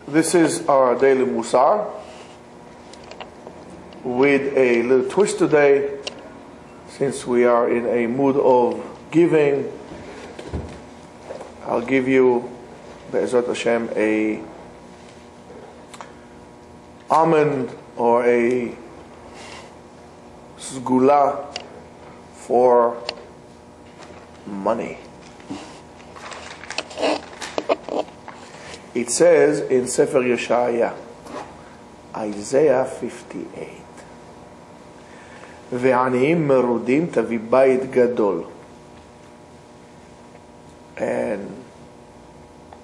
This is our daily Mussar with a little twist today. Since we are in a mood of giving, I'll give you, Be'ezrat Hashem, a almond or a Segula for money. It says in Sefer Yeshaya, Isaiah 58, ועניים מרודים תביא בית גדול. And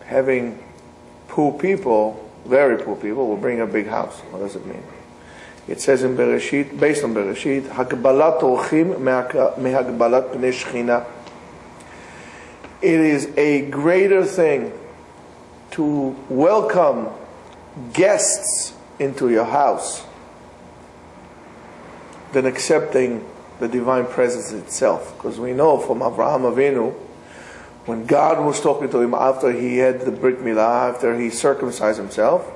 having poor people, very poor people, will bring a big house. What does it mean? It says in Bereshit, based on Bereshit, הגבלת אורחים מהגבלת פני שכינה. It is a greater thing to welcome guests into your house than accepting the divine presence itself. Because we know from Avraham Avinu, when God was talking to him after he had the Brit Milah, after he circumcised himself,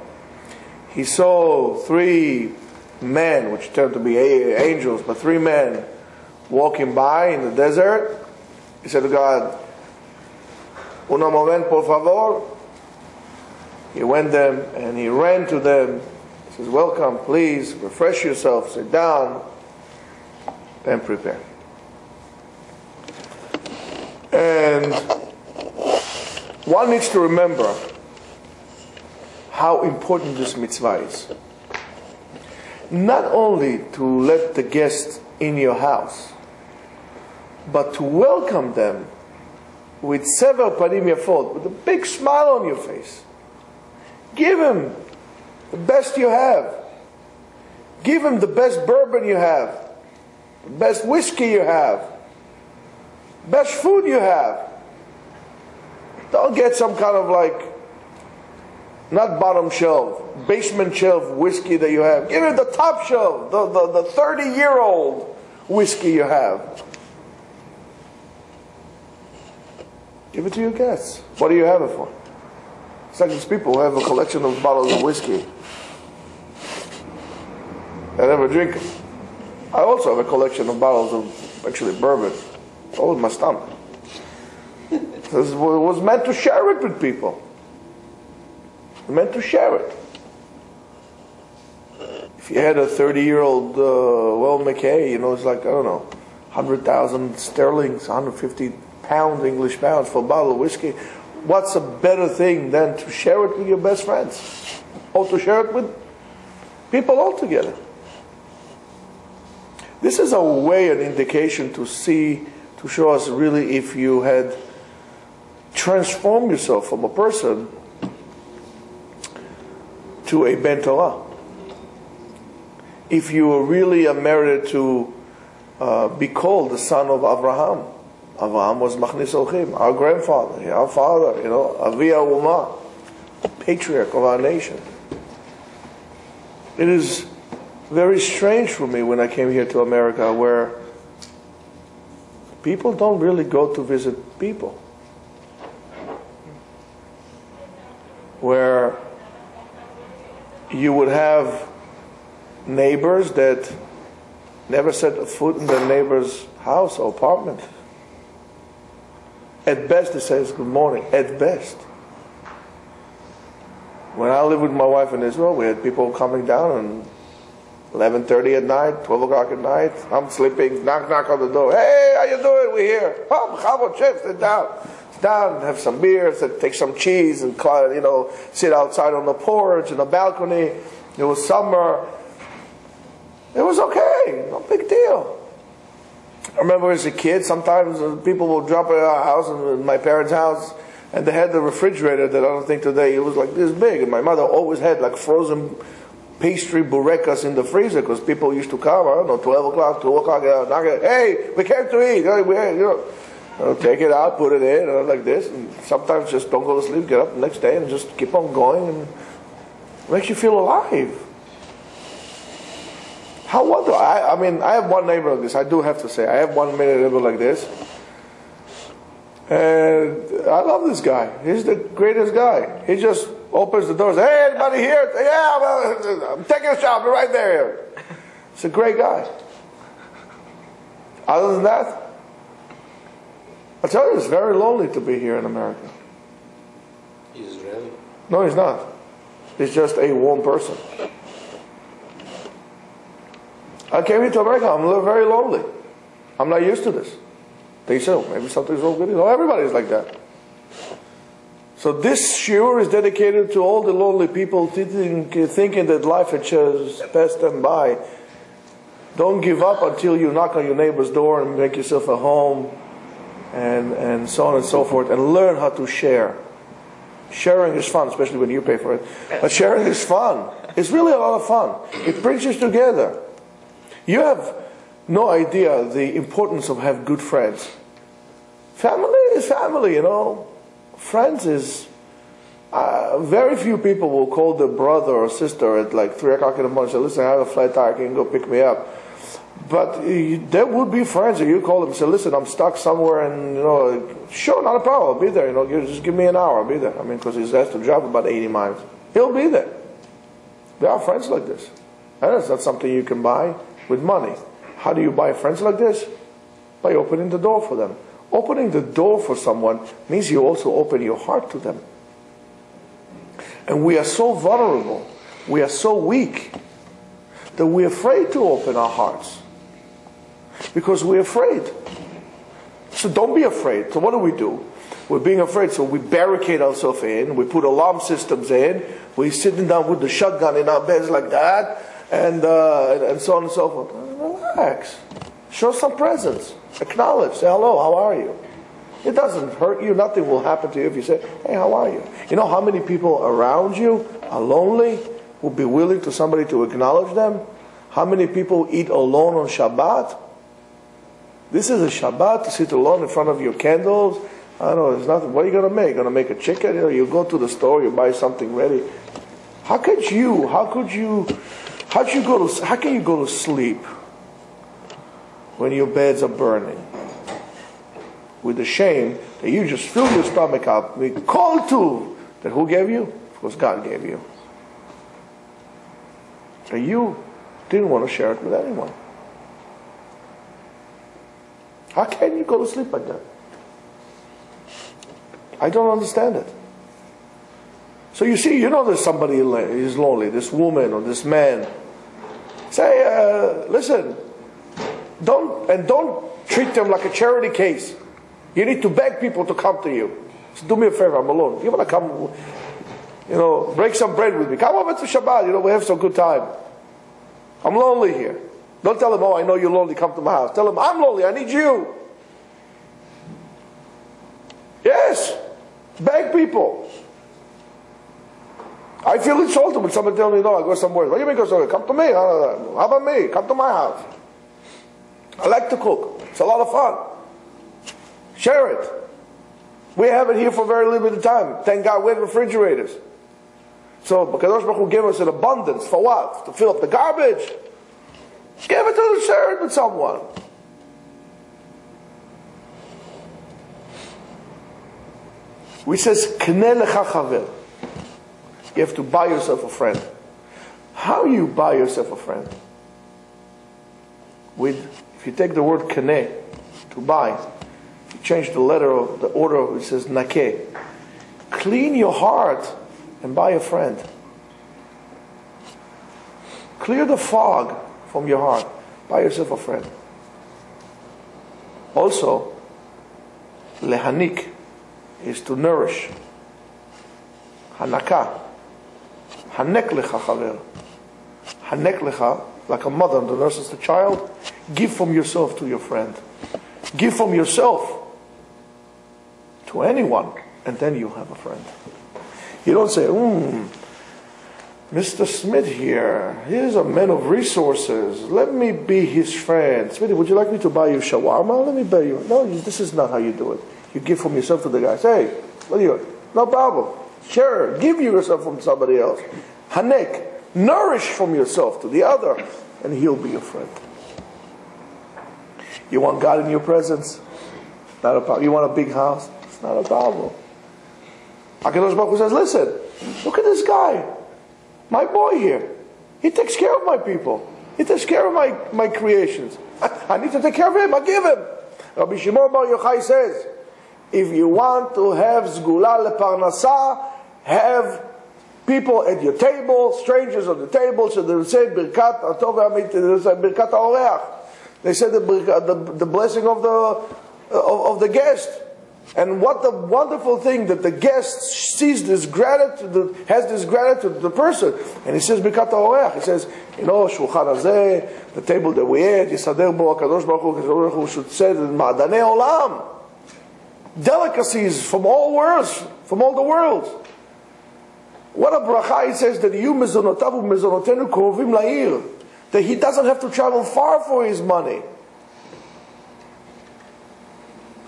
he saw three men, which turned to be angels, but three men walking by in the desert. He said to God, "Uno momento, por favor." He went them and he ran to them. He says, "Welcome, please, refresh yourself, sit down, and prepare." And one needs to remember how important this mitzvah is. Not only to let the guests in your house, but to welcome them with sever panim yafot, with a big smile on your face. Give him the best you have. Give him the best bourbon you have, the best whiskey you have, best food you have. Don't get some kind of not bottom shelf, basement shelf whiskey that you have. Give him the top shelf, the 30-year-old whiskey you have. Give it to your guests. What do you have it for? It's like these people who have a collection of bottles of whiskey. I never drink it. I also have a collection of bottles of, actually, bourbon. It's all in my stomach. This was meant to share it with people. Meant to share it. If you had a 30-year-old Well McKay, it's like, I don't know, 100,000 sterlings, 150 pounds, English pounds for a bottle of whiskey. What's a better thing than to share it with your best friends? Or to share it with people altogether? This is a way, an indication to show us really if you had transformed yourself from a person to a Ben Torah. If you were really merited to be called the son of Avraham. Avraham was Machnis Olchim, our grandfather, our father, Avi Umah, patriarch of our nation. It is very strange for me when I came here to America, where people don't really go to visit people. Where you would have neighbors that never set a foot in their neighbor's house or apartment. At best, it says good morning. At best. When I lived with my wife in Israel, we had people coming down at 11:30 at night, 12 o'clock at night. I'm sleeping, knock on the door. "Hey, how you doing? We're here." "Oh, Chavot, chef, sit down. Sit down, have some beer, take some cheese, and sit outside on the porch, in the balcony." It was summer. It was okay. No big deal. I remember as a kid, sometimes people will drop at our house, in my parents' house, and they had the refrigerator that I don't think today, it was like this big. And my mother always had frozen pastry burekas in the freezer, because people used to come, I don't know, 12 o'clock, 2 o'clock, knock it, "Hey, we came to eat." Take it out, put it in, like this. And sometimes just don't go to sleep, get up the next day and just keep on going. And it makes you feel alive. How wonderful. I mean, I have one neighbor like this. I do have to say, I have one neighbor like this. And I love this guy. He's the greatest guy. He just opens the door, says, hey, anybody here? Yeah, well, I'm taking a shower, I'll be right there. He's a great guy. Other than that, I tell you, it's very lonely to be here in America. He's Israeli? No, he's not. He's just a warm person. I came here to America, I'm very lonely. I'm not used to this. They say, oh, maybe something's wrong with you. No, everybody's like that. So this shiur is dedicated to all the lonely people thinking that life has just passed them by. Don't give up until you knock on your neighbor's door and make yourself a home, and so on and so forth, and learn how to share. Sharing is fun, especially when you pay for it. But sharing is fun. It's really a lot of fun. It brings us together. You have no idea the importance of having good friends. Family is family, you know. Friends is... very few people will call their brother or sister at like 3 o'clock in the morning and say, listen, I have a flat tire, can you go pick me up? But there would be friends that you call them and say, listen, I'm stuck somewhere and, you know, sure, not a problem, I'll be there, you know, just give me an hour, I'll be there. I mean, because he has to drive about 80 miles. He'll be there. There are friends like this. And it's not something you can buy with money. How do you buy friends like this? By opening the door for them. Opening the door for someone means you also open your heart to them. And we are so vulnerable, we are so weak, that we're afraid to open our hearts. Because we're afraid. So don't be afraid. So what do? We're being afraid, so we barricade ourselves in, we put alarm systems in, we're sitting down with the shotgun in our beds like that, and so on and so forth. Relax. Show some presence. Acknowledge. Say hello, how are you? It doesn't hurt you. Nothing will happen to you if you say, hey, how are you? You know how many people around you are lonely, will be willing to somebody to acknowledge them? How many people eat alone on Shabbat? This is a Shabbat to sit alone in front of your candles. I don't know, there's nothing. What are you going to make? Going to make a chicken? You know, you go to the store, you buy something ready. How can you go to sleep when your beds are burning? With the shame that you just fill your stomach up with cold too. That who gave you? Of course God gave you. And you didn't want to share it with anyone. How can you go to sleep like that? I don't understand it. So you see, you know there's somebody is lonely, this woman or this man. Say, listen, don't treat them like a charity case. You need to beg people to come to you. So do me a favor, I'm alone. You want to come, you know, break some bread with me. Come over to Shabbat, you know, we have some good time. I'm lonely here. Don't tell them, oh, I know you're lonely, come to my house. Tell them, I'm lonely, I need you. Yes. Beg people. I feel insulted when somebody tells me, no, I go somewhere. What do you mean go somewhere? Come to me. How about me? Come to my house. I like to cook. It's a lot of fun. Share it. We have it here for a very limited time. Thank God we have refrigerators. So Kadosh Baruch Hu gave us an abundance. For what? To fill up the garbage? Give it to them, share it with someone. We says, K'neh lecha chaver. You have to buy yourself a friend. How you buy yourself a friend? If you take the word k'neh, to buy, you change the letter of the order, it says nakeh. Clean your heart and buy a friend. Clear the fog from your heart. Buy yourself a friend. Also, lehanik is to nourish. Hanaka. Hanek lecha chaver. Hanek lecha, like a mother that nurses the child. Give from yourself to your friend. Give from yourself to anyone, and then you have a friend. You don't say, Mr. Smith here, he's a man of resources. Let me be his friend. Smithy, would you like me to buy you shawarma? Let me buy you. No, this is not how you do it. You give from yourself to the guy. Say, hey, what do you? No problem. Share. Give yourself from somebody else. Hanek. Nourish from yourself to the other, and he'll be your friend. You want God in your presence? Not a problem. You want a big house? It's not a problem. HaKadosh Baruch Hu says, listen, look at this guy, my boy here. He takes care of my people. He takes care of my creations. I need to take care of him. I give him. Rabbi Shimon Bar Yochai says, if you want to have Segula leparnasa, have people at your table, strangers on the table, so they say Birkat HaOreach. They said the blessing of the guest. And what the wonderful thing that the guest sees this gratitude, has this gratitude to the person. And he says Birkat HaOreach. He says, Shulchan Hazeh, the table that we ate, Yisader Bo HaKadosh Baruch Hu should say, Ma'adanei Olam. Delicacies from all worlds, from all the worlds. What a bracha he says that you mezonotav umezonotenu krovim la'ir, that he doesn't have to travel far for his money.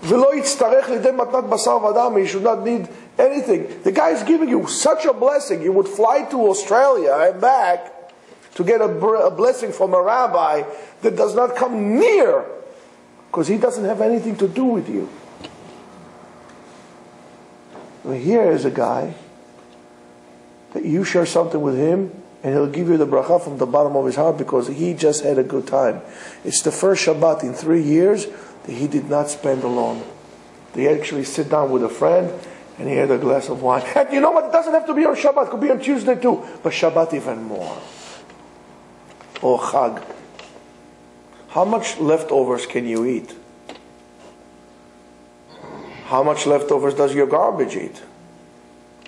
V'lo yitztarech lidei matnat basar v'adam, he should not need anything. The guy is giving you such a blessing. You would fly to Australia and back to get a blessing from a rabbi that does not come near, because he doesn't have anything to do with you. Here is a guy that you share something with him and he'll give you the bracha from the bottom of his heart because he just had a good time. It's the first Shabbat in 3 years that he did not spend alone. He actually sit down with a friend and he had a glass of wine. And you know what? It doesn't have to be on Shabbat. It could be on Tuesday too. But Shabbat even more. Or Chag. How much leftovers can you eat? How much leftovers does your garbage eat?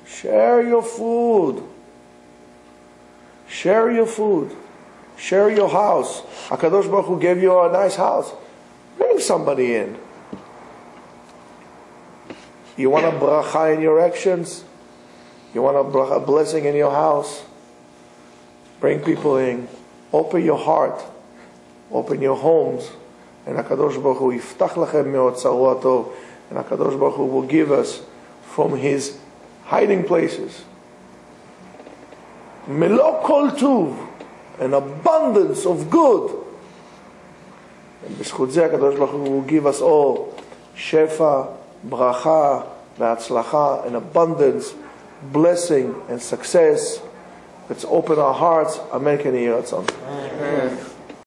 Share your food. Share your food. Share your house. HaKadosh Baruch Hu gave you a nice house. Bring somebody in. You want a bracha in your actions? You want a blessing in your house? Bring people in. Open your heart. Open your homes. And HaKadosh Baruch Hu yiftach lachem me'otzaru hatov. And HaKadosh Baruch Hu will give us from His hiding places melo kol tuv, an abundance of good. And b'zchut zeh HaKadosh Baruch Hu will give us all shefa, bracha, ve'atzlacha, an abundance, blessing and success. Let's open our hearts. Amen. Ken Yiratzon.